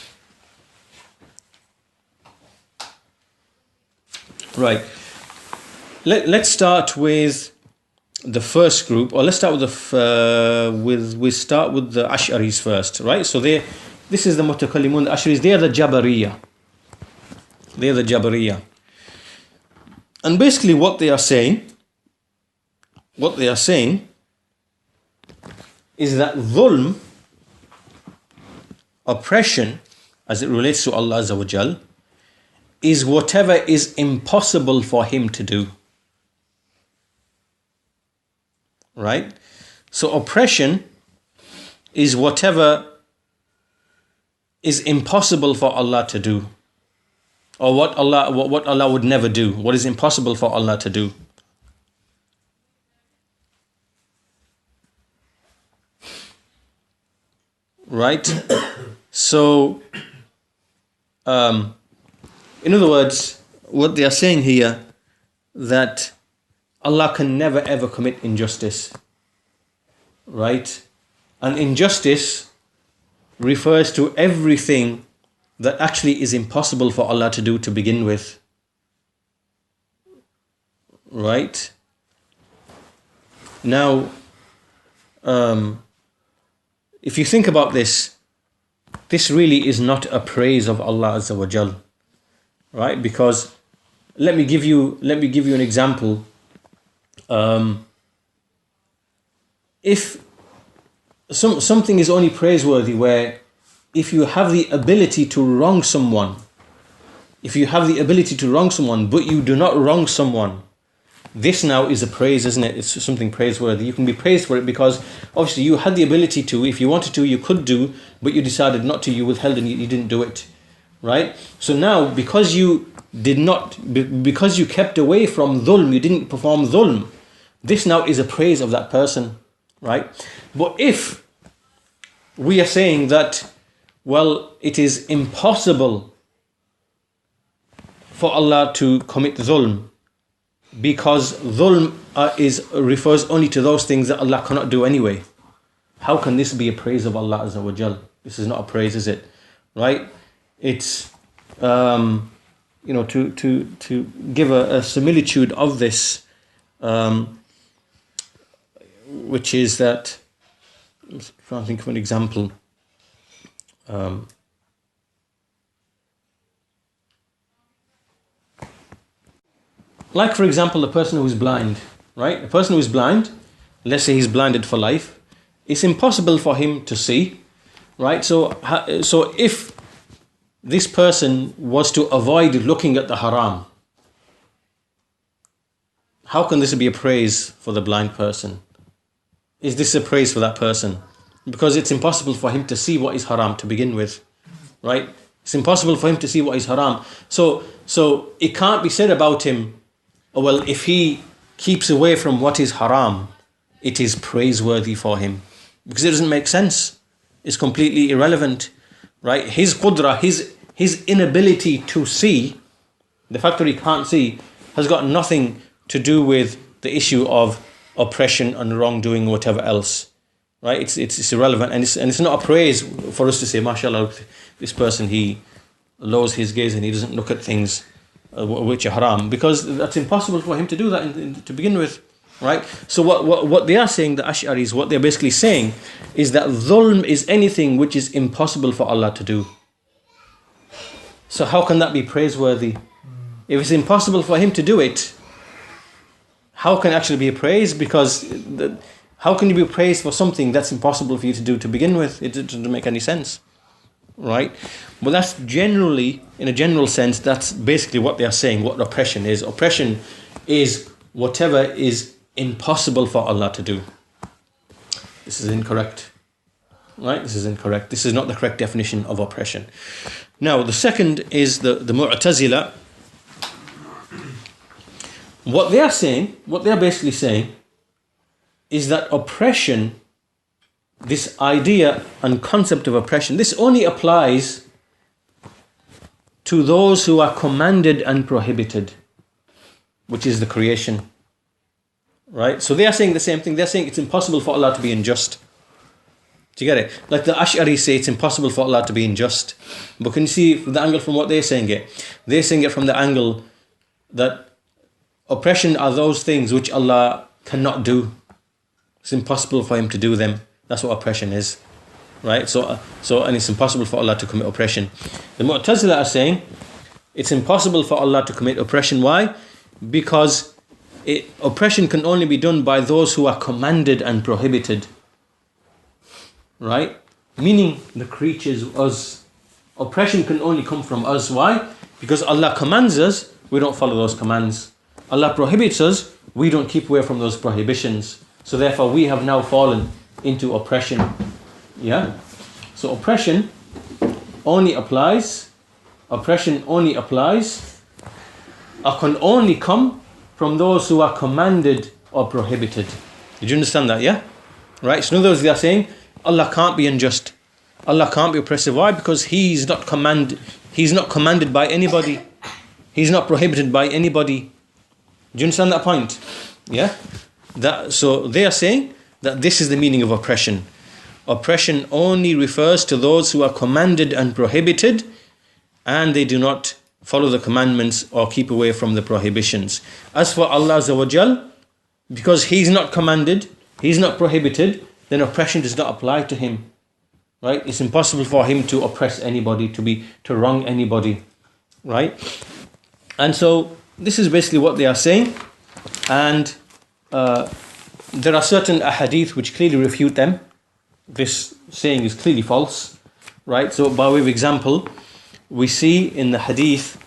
let's start with the first group, or let's start with we start with the Ash'aris first, right? So this is the Mutakallimun, the Ash'aris, they are the Jabariyah. They are the Jabariyah. And basically what they are saying is that dhulm, oppression, as it relates to Allah Azza wa Jal, is whatever is impossible for him to do. Right? So oppression is whatever is impossible for Allah to do, or what Allah would never do, what is impossible for Allah to do. Right? So, in other words, what they are saying here, that Allah can never ever commit injustice. Right? And injustice refers to everything that actually is impossible for Allah to do to begin with. Right? Now, if you think about this really is not a praise of Allah Azza wa Jal, right? Because let me give you an example. If something is only praiseworthy where if you have the ability to wrong someone, but you do not wrong someone, this now is a praise, isn't it? It's something praiseworthy. You can be praised for it because obviously you had the ability to, if you wanted to, you could do, but you decided not to, you withheld and you didn't do it, right? So now, because you kept away from dhulm, you didn't perform dhulm, this now is a praise of that person, right? But if we are saying that, well, it is impossible for Allah to commit dhulm, because dhulm refers only to those things that Allah cannot do anyway. How can this be a praise of Allah Azza wa Jal? This is not a praise, is it? Right? It's to give a similitude of this, which is that, I'm trying to think of an example. Like, for example, the person who is blind, right? A person who is blind, let's say he's blinded for life, it's impossible for him to see, right? So if this person was to avoid looking at the haram, how can this be a praise for the blind person? Is this a praise for that person? Because it's impossible for him to see what is haram to begin with, right? It's impossible for him to see what is haram. So it can't be said about him, oh, well, if he keeps away from what is haram, it is praiseworthy for him. Because it doesn't make sense. It's completely irrelevant, right? His qudra, his inability to see, the fact that he can't see, has got nothing to do with the issue of oppression and wrongdoing or whatever else, right? It's irrelevant, and it's not a praise for us to say, mashallah, this person, he lowers his gaze and he doesn't look at things which are haram, because that's impossible for him to do that to begin with, right? So what they are saying, the Ash'aris, what they're basically saying is that dhulm is anything which is impossible for Allah to do. So how can that be praiseworthy? If it's impossible for him to do it, how can it actually be praised? Because how can you be praised for something that's impossible for you to do to begin with? It doesn't make any sense, right? Well, that's generally, in a general sense, that's basically what they are saying, what oppression is. Oppression is whatever is impossible for Allah to do. This is incorrect, right? This is incorrect. This is not the correct definition of oppression. Now, the second is the Mu'tazila. What they are saying, what they are basically saying, is that oppression, this idea and concept of oppression, this only applies to those who are commanded and prohibited, which is the creation. Right? So they are saying the same thing. They're saying it's impossible for Allah to be unjust. Do you get it? Like the Ash'ari say it's impossible for Allah to be unjust. But can you see the angle from what they're saying it? They're saying it from the angle that oppression are those things which Allah cannot do. It's impossible for him to do them. That's what oppression is. Right? So and it's impossible for Allah to commit oppression. The Mu'tazila are saying it's impossible for Allah to commit oppression. Why? Because oppression can only be done by those who are commanded and prohibited. Right? Meaning the creatures, us. Oppression can only come from us. Why? Because Allah commands us, we don't follow those commands. Allah prohibits us, we don't keep away from those prohibitions. So therefore we have now fallen into oppression. Yeah? So oppression only applies or can only come from those who are commanded or prohibited. Did you understand that? Yeah? Right? So in other words, they are saying Allah can't be unjust. Allah can't be oppressive. Why? Because He's not commanded by anybody. He's not prohibited by anybody. Do you understand that point? Yeah? So they are saying that this is the meaning of oppression. Oppression only refers to those who are commanded and prohibited, and they do not follow the commandments or keep away from the prohibitions. As for Allah Azza wa Jal, because He's not commanded, He's not prohibited, then oppression does not apply to Him. Right? It's impossible for Him to oppress anybody, to wrong anybody. Right? And so this is basically what they are saying, and there are certain ahadith which clearly refute them. This saying is clearly false, right? So by way of example, we see in the hadith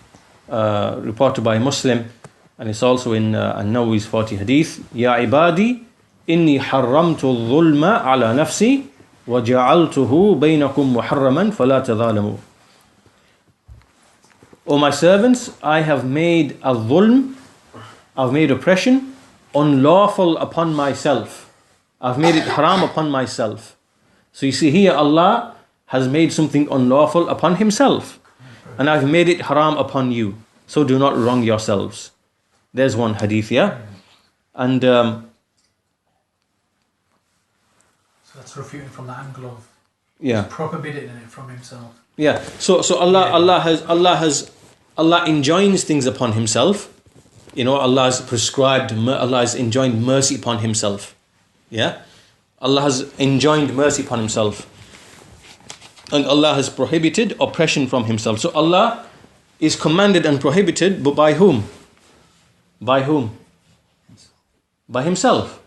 reported by Muslim, and it's also in An-Nawawi's 40 hadith, Ya ibadi, inni harramtu al-dhulma ala nafsi, wa ja'altuhu baynakum muharraman fala tadhalamu. O my servants, I have made al-dhulm, I've made oppression unlawful upon myself. I've made it haram upon myself. So you see here, Allah has made something unlawful upon Himself, and I've made it haram upon you. So do not wrong yourselves. There's one hadith, yeah? And so that's refuting from the angle of He's prohibited it from Himself. Yeah. So Allah enjoins things upon Himself. You know, Allah has enjoined mercy upon Himself. Yeah? Allah has enjoined mercy upon Himself. And Allah has prohibited oppression from Himself. So Allah is commanded and prohibited, but by whom? By whom? By Himself.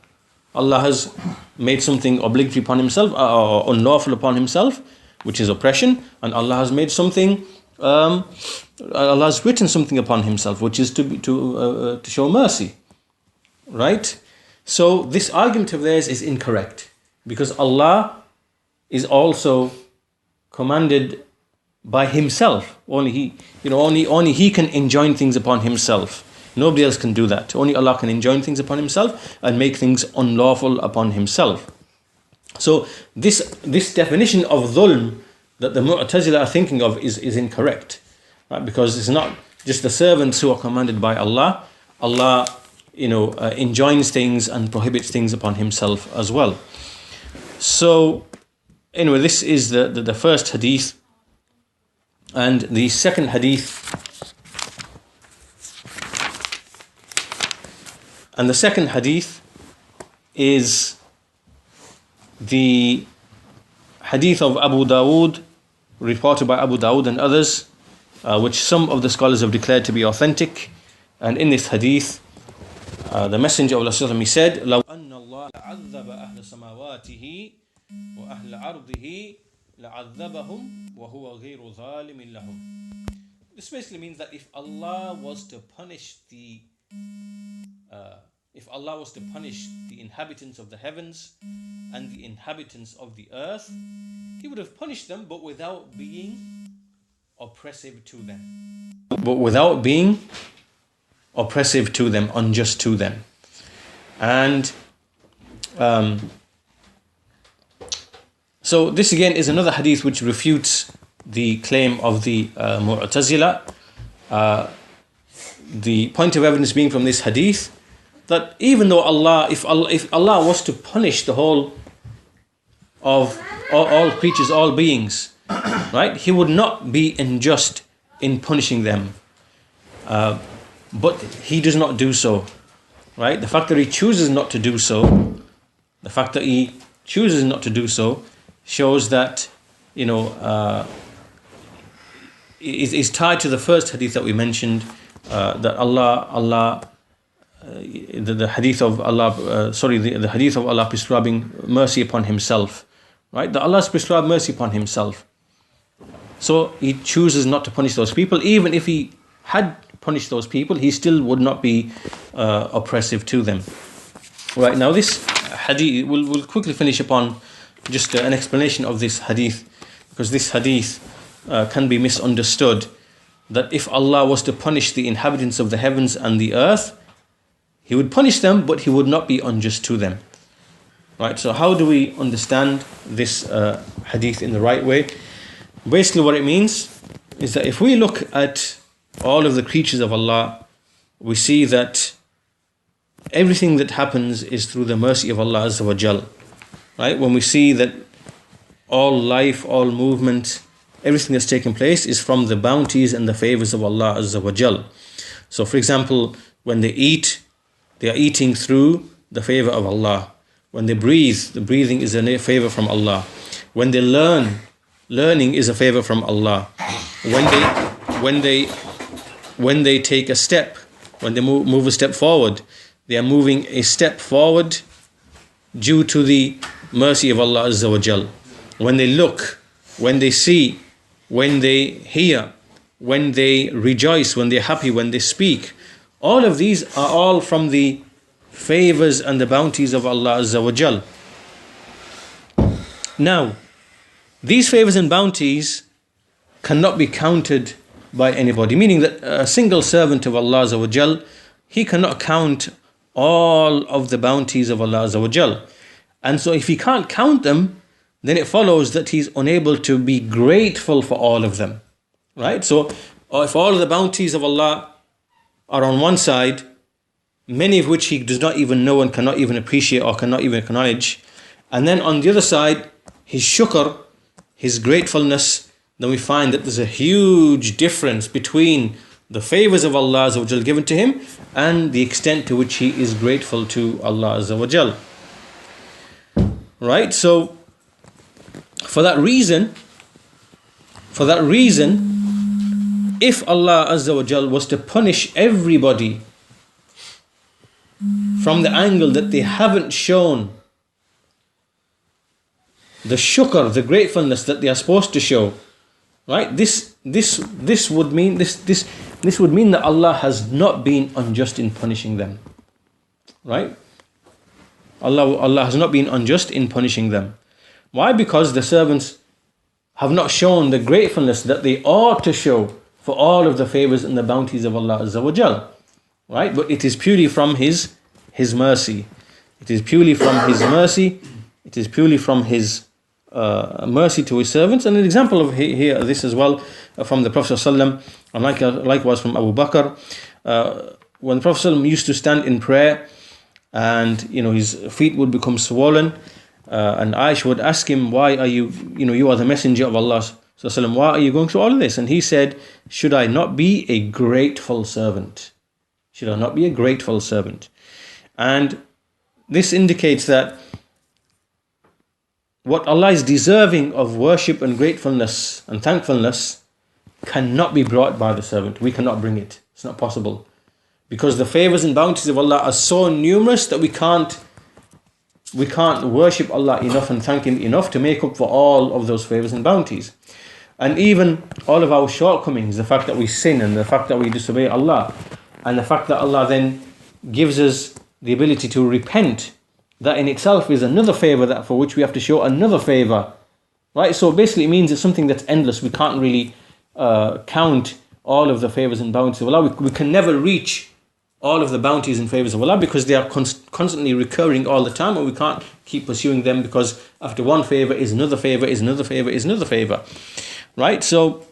Allah has made something obligatory upon Himself, or unlawful upon Himself, which is oppression, and Allah has made something, Allah has written something upon Himself, which is to show mercy. Right? So this argument of theirs is incorrect, because Allah is also commanded by Himself. Only He can enjoin things upon Himself. Nobody else can do that. Only Allah can enjoin things upon Himself and make things unlawful upon Himself. So this definition of dhulm that the Mu'tazila are thinking of is incorrect, right? Because it's not just the servants who are commanded by Allah. Allah, enjoins things and prohibits things upon Himself as well. So anyway, this is the first hadith, and the second hadith And the second hadith is the hadith of Abu Dawood, reported by Abu Dawood and others, which some of the scholars have declared to be authentic. And in this hadith, the Messenger of Allah, he said, لَوْ أَنَّ اللَّهَ عَذَّبَ أَهْلَ سَمَاوَاتِهِ وَأَهْلَ عَرْضِهِ لَعَذَّبَهُمْ وَهُوَ غَيْرُ ظَالِمٍ لَهُمْ. This basically means that if Allah was to punish the inhabitants of the heavens and the inhabitants of the earth, He would have punished them, but without being oppressive to them. Unjust to them. And so this again is another hadith which refutes the claim of the Mu'tazila. The point of evidence being from this hadith that even though if Allah was to punish the whole of all creatures, all beings, right, He would not be unjust in punishing them. But He does not do so, right? The fact that He chooses not to do so, shows that, is tied to the first hadith that we mentioned, that the hadith of Allah, the hadith of Allah prescribing mercy upon Himself, right? That Allah has prescribed mercy upon Himself. So He chooses not to punish those people. Even if He had punished those people, He still would not be oppressive to them. Right, now this hadith, we'll quickly finish upon just an explanation of this hadith, because this hadith can be misunderstood, that if Allah was to punish the inhabitants of the heavens and the earth, He would punish them, but He would not be unjust to them. Right, so how do we understand this hadith in the right way? Basically what it means is that if we look at all of the creatures of Allah, we see that everything that happens is through the mercy of Allah Azza wa Jal. Right? When we see that all life, all movement, everything that's taking place is from the bounties and the favors of Allah Azza wa Jal. So for example, when they eat, they are eating through the favor of Allah. When they breathe, the breathing is a favor from Allah. When they learn, learning is a favor from Allah. When they take a step, when they move a step forward, they are moving a step forward due to the mercy of Allah Azza wa Jal. When they look, when they see, when they hear, when they rejoice, when they're happy, when they speak, all of these are all from the favors and the bounties of Allah Azza wa Jal. Now, these favors and bounties cannot be counted by anybody, meaning that a single servant of Allah Azza wa Jal, he cannot count all of the bounties of Allah Azza wa Jal. And so if he can't count them, then it follows that he's unable to be grateful for all of them. Right? So if all of the bounties of Allah are on one side, many of which he does not even know and cannot even appreciate or cannot even acknowledge, and then on the other side, his shukr, his gratefulness, then we find that there's a huge difference between the favors of Allah Azza wa Jal given to him and the extent to which he is grateful to Allah Azza wa Jal. Right? So for that reason, if Allah Azza wa Jal was to punish everybody from the angle that they haven't shown the shukr, the gratefulness that they are supposed to show, right? This would mean that Allah has not been unjust in punishing them, right? Allah has not been unjust in punishing them. Why? Because the servants have not shown the gratefulness that they ought to show for all of the favors and the bounties of Allah Azza wa Jal, right? But it is purely from His mercy. It is purely from His mercy. It is purely from His mercy to His servants. And an example of here this as well from the Prophet ﷺ, and likewise from Abu Bakr, when the Prophet ﷺ used to stand in prayer, and his feet would become swollen, and Aisha would ask him, why are you are the messenger of Allah ﷺ, why are you going through all of this? And he said, should I not be a grateful servant? Should I not be a grateful servant? And this indicates that what Allah is deserving of worship and gratefulness and thankfulness cannot be brought by the servant. We cannot bring it. It's not possible. Because the favors and bounties of Allah are so numerous that we can't worship Allah enough and thank Him enough to make up for all of those favors and bounties. And even all of our shortcomings, the fact that we sin and the fact that we disobey Allah, and the fact that Allah then gives us the ability to repent, that in itself is another favor that for which we have to show another favor. Right? So basically it means it's something that's endless. We can't really count all of the favors and bounties of Allah. We can never reach all of the bounties and favors of Allah because they are constantly recurring all the time, and we can't keep pursuing them because after one favor is another favor, is another favor, is another favor. Right? So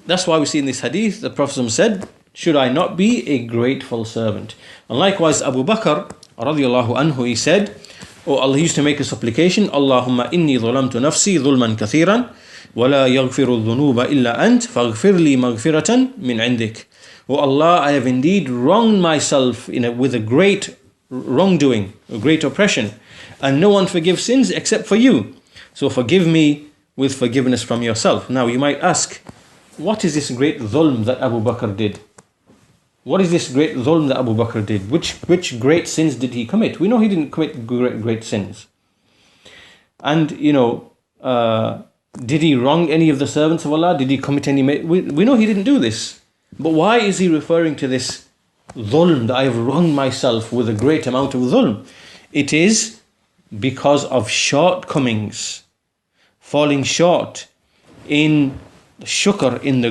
that's why we see in this hadith, the Prophet said, should I not be a grateful servant? And likewise, Abu Bakr, radiallahu anhu, he said, oh Allah, he used to make a supplication, Allahumma inni dhulamtu nafsi dhulman kathiran, wa la yaghfiru dhunuba illa ant, faghfir li maghfiratan min indik. Oh Allah, I have indeed wronged myself with a great wrongdoing, a great oppression, and no one forgives sins except for you. So forgive me with forgiveness from yourself. Now you might ask, what is this great dhulm that Abu Bakr did? What is this great dhulm that Abu Bakr did? Which great sins did he commit? We know he didn't commit great sins. And, did he wrong any of the servants of Allah? Did he commit any... We know he didn't do this. But why is he referring to this dhulm, that I have wronged myself with a great amount of dhulm? It is because of shortcomings, falling short in shukr, in the...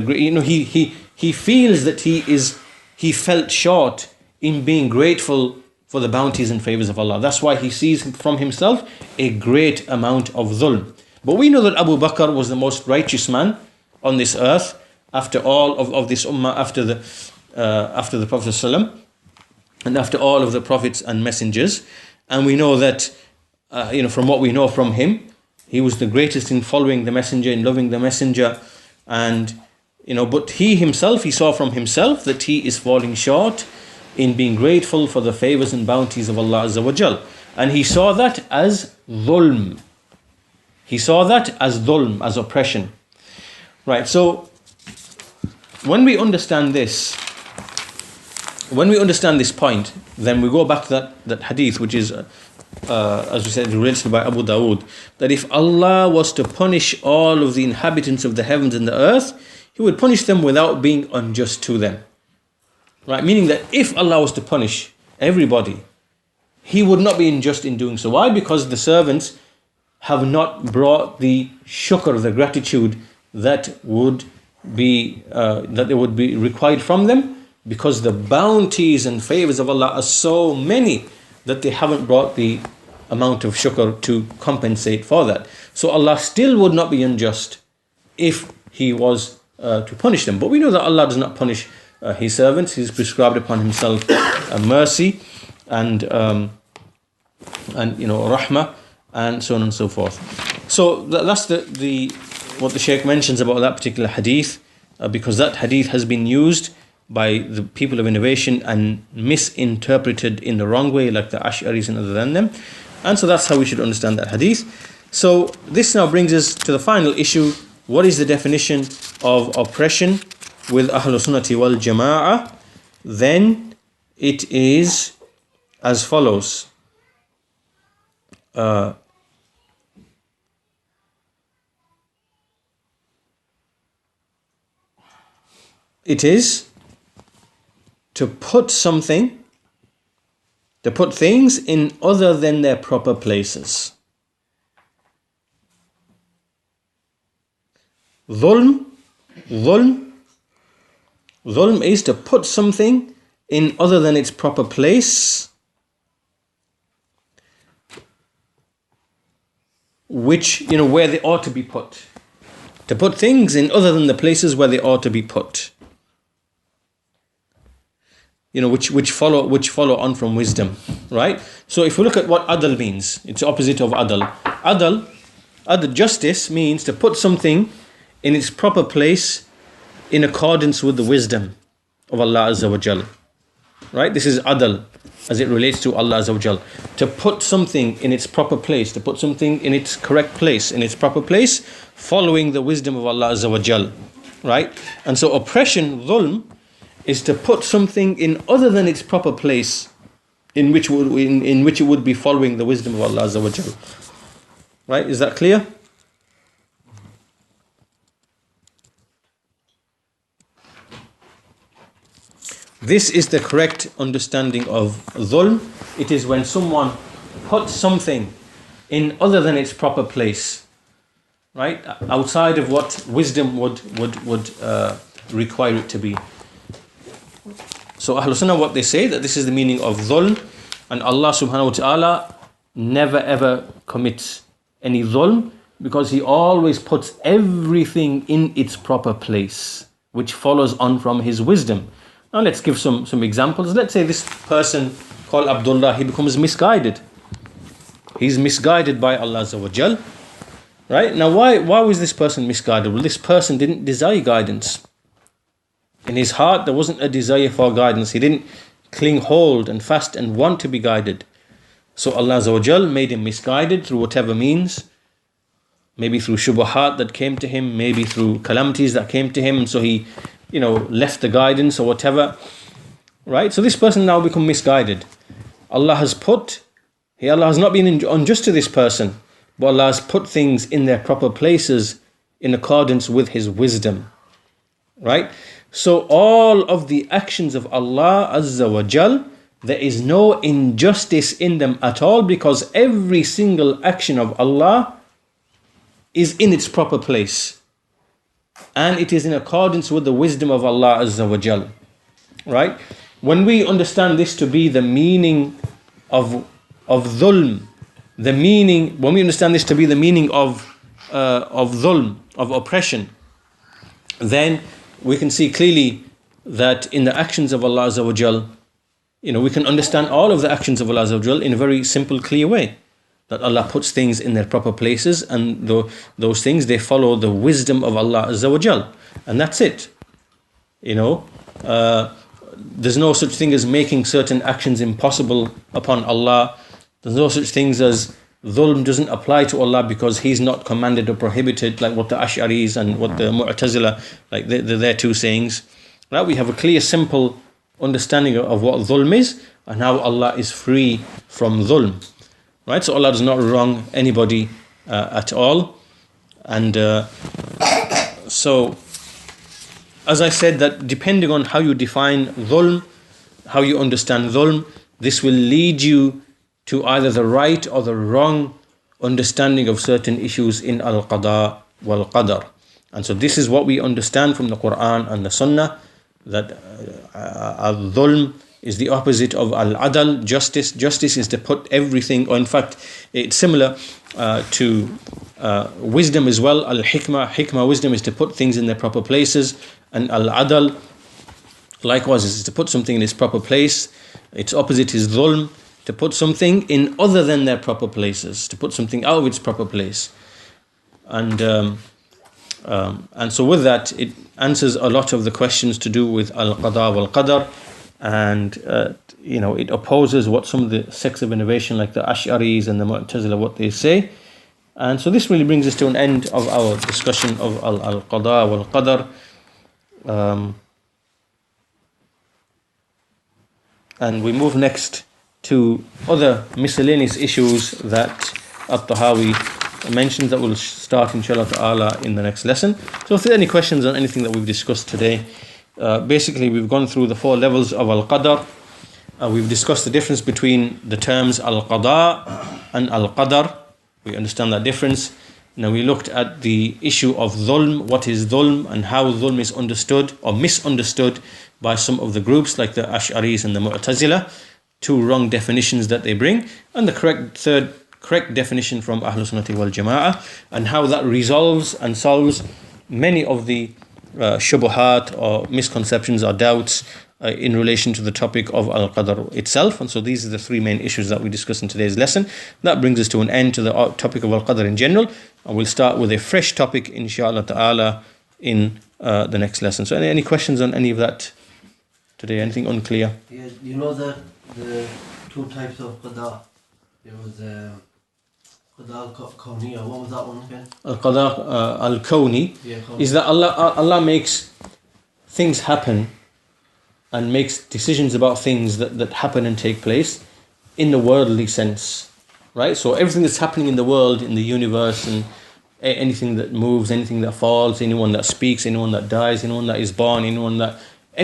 He feels that he felt short in being grateful for the bounties and favors of Allah. That's why he sees from himself a great amount of dhulm. But we know that Abu Bakr was the most righteous man on this earth after all of this ummah, after the Prophet ﷺ, and after all of the prophets and messengers. And we know that, from what we know from him, he was the greatest in following the messenger, in loving the messenger. And, but he himself, he saw from himself that he is falling short in being grateful for the favors and bounties of Allah Azza wa Jal. And he saw that as dhulm. He saw that as dhulm, as oppression. Right, so when we understand this point, then we go back to that hadith, which is, as we said, related by Abu Dawood, that if Allah was to punish all of the inhabitants of the heavens and the earth, He would punish them without being unjust to them. Right, meaning that if Allah was to punish everybody, He would not be unjust in doing so. Why? Because the servants have not brought the shukr, the gratitude that would be required from them, because the bounties and favors of Allah are so many that they haven't brought the amount of shukr to compensate for that. So Allah still would not be unjust if He was to punish them. But we know that Allah does not punish His servants. He's prescribed upon Himself mercy and rahmah, and so on and so forth. So that's what the Shaykh mentions about that particular hadith, because that hadith has been used by the people of innovation and misinterpreted in the wrong way, like the Ash'aris and other than them. And so that's how we should understand that hadith. So this now brings us to the final issue. What is the definition of oppression with Ahlul Sunnati wal Jama'ah? Then it is as follows. It is to put things in other than their proper places. Dhulm is to put something in other than its proper place, which, where they ought to be put. To put things in other than the places where they ought to be put. Which follow on from wisdom, right? So if we look at what adl means, it's opposite of adl. Adl, justice, means to put something in its proper place in accordance with the wisdom of Allah Azza wa Jal. Right? This is adl. as it relates to Allah Azza wa Jal. To put something in its proper place, to put something in its correct place, in its proper place, following the wisdom of Allah Azza wa Jal. Right? And so oppression, dhulm, is to put something in other than its proper place, in which it would be following the wisdom of Allah Azza wa Jal. Right? Is that clear? This is the correct understanding of dhulm. It is when someone puts something in other than its proper place, right? Outside of what wisdom would require it to be. So Ahlul Sunnah, what they say, that this is the meaning of dhulm, and Allah subhanahu wa ta'ala never ever commits any dhulm, because He always puts everything in its proper place, which follows on from His wisdom. Now let's give some examples. Let's say this person called Abdullah, he becomes misguided. He's misguided by Allah Azza wa Jal. Right? Now why was this person misguided? Well, this person didn't desire guidance. In his heart there wasn't a desire for guidance. He didn't cling hold and fast and want to be guided. So Allah Azza wa Jal made him misguided through whatever means. Maybe through shubuhat that came to him, maybe through calamities that came to him, and so he left the guidance or whatever, right? So this person now become misguided. Allah has not been unjust to this person, but Allah has put things in their proper places in accordance with His wisdom, right? So all of the actions of Allah Azza wa Jal, there is no injustice in them at all, because every single action of Allah is in its proper place. And it is in accordance with the wisdom of Allah Azza wa Jal. Right? When we understand this to be the meaning of dhulm, when we understand this to be the meaning of dhulm, of oppression, then we can see clearly that in the actions of Allah Azza wa Jal, we can understand all of the actions of Allah Azza wa Jal in a very simple, clear way. That Allah puts things in their proper places, and those things, they follow the wisdom of Allah Azza wa Jal. And that's it. There's no such thing as making certain actions impossible upon Allah. There's no such things as dhulm doesn't apply to Allah because He's not commanded or prohibited, like what the Ash'aris and what the Mu'tazila, like their two sayings. Right? We have a clear, simple understanding of what dhulm is and how Allah is free from dhulm. Right, so Allah does not wrong anybody at all, and so, as I said, that depending on how you define dhulm, how you understand dhulm, this will lead you to either the right or the wrong understanding of certain issues in al-qada wal-qadar. And so this is what we understand from the Quran and the Sunnah, that al-dhulm is the opposite of al-adal, justice. Justice is to put everything, or in fact, it's similar to wisdom as well. Al-hikmah, wisdom is to put things in their proper places. And al-adal, likewise, is to put something in its proper place. Its opposite is dhulm, to put something in other than their proper places, to put something out of its proper place. And so with that, it answers a lot of the questions to do with al-qada wal-qadar. And it opposes what some of the sects of innovation like the Ash'aris and the Mu'tazila, what they say. And so this really brings us to an end of our discussion of al-qada wal-qadar. And we move next to other miscellaneous issues that at-Tahawi mentions, that will start inshallah ta'ala in the next lesson. So if there are any questions on anything that we've discussed today, basically we've gone through the 4 levels of al-qadar. We've discussed the difference between the terms al-qada and al-qadar. We understand that difference. Now we looked at the issue of dhulm, what is dhulm, and how dhulm is understood or misunderstood by some of the groups like the Ash'aris and the Mu'tazila. 2 wrong definitions that they bring, and the correct definition from Ahlus Sunnati wal Jama'ah, and how that resolves and solves many of the shubuhat or misconceptions or doubts in relation to the topic of al-qadar itself. And so these are the 3 main issues that we discussed in today's lesson. That brings us to an end to the topic of al-qadar in general, and we'll start with a fresh topic inshallah ta'ala in the next lesson. So any questions on any of that today? Anything unclear? Yeah, you know the two types of qada. There was qada al-kawniya. What was that one again? Al-qada al-kawni Yeah, is that Allah makes things happen and makes decisions about things that happen and take place in the worldly sense, right? So everything that's happening in the world, in the universe, and anything that moves, anything that falls, anyone that speaks, anyone that dies, anyone that is born,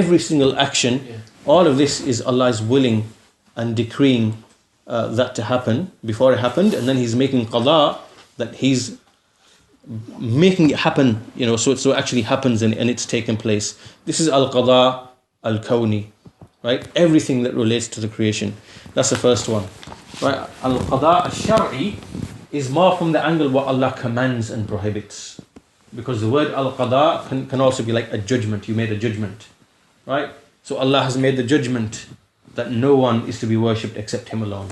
every single action, all of this is Allah's willing and decreeing that to happen before it happened, and then He's making qada, that He's making it happen, so it actually happens and it's taken place. This is al-qada al-kawni, right? Everything that relates to the creation. That's the first one, right? Al-qada al-shar'i is more from the angle what Allah commands and prohibits, because the word al-qada can also be like a judgment. You made a judgment, right? So Allah has made the judgment that no one is to be worshipped except Him alone.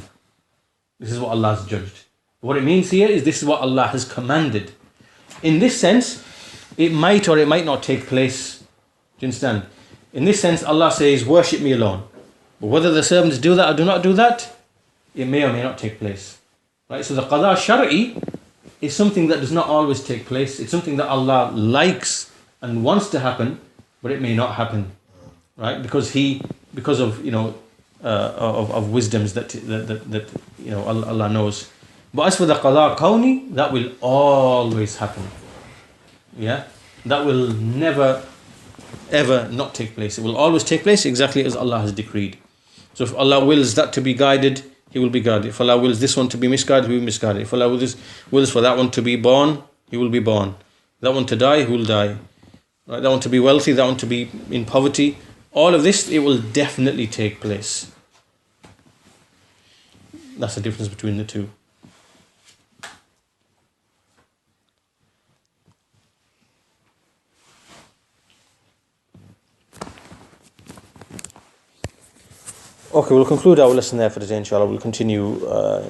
This is what Allah has judged. What it means here is this is what Allah has commanded. In this sense, it might or it might not take place. Do you understand? In this sense, Allah says, worship me alone. But whether the servants do that or do not do that, it may or may not take place. Right? So the qada shar'i is something that does not always take place. It's something that Allah likes and wants to happen, but it may not happen. Right? Because of wisdoms that Allah knows. But as for the qada kawni, that will always happen. Yeah? That will never ever not take place. It will always take place exactly as Allah has decreed. So if Allah wills that to be guided, He will be guided. If Allah wills this one to be misguided, He will be misguided. If Allah wills for that one to be born, He will be born. That one to die, He will die. Right? That one to be wealthy, that one to be in poverty. All of this, it will definitely take place. That's the difference between the two. Okay, we'll conclude our lesson there for today, inshallah. We'll continue at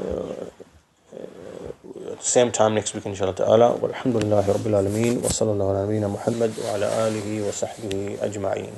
the same time next week, inshallah ta'ala. Walhamdulillahi rabbil alameen. Wa sallallahu ala nabiyyina Muhammad wa ala alihi wa sahbihi ajma'een.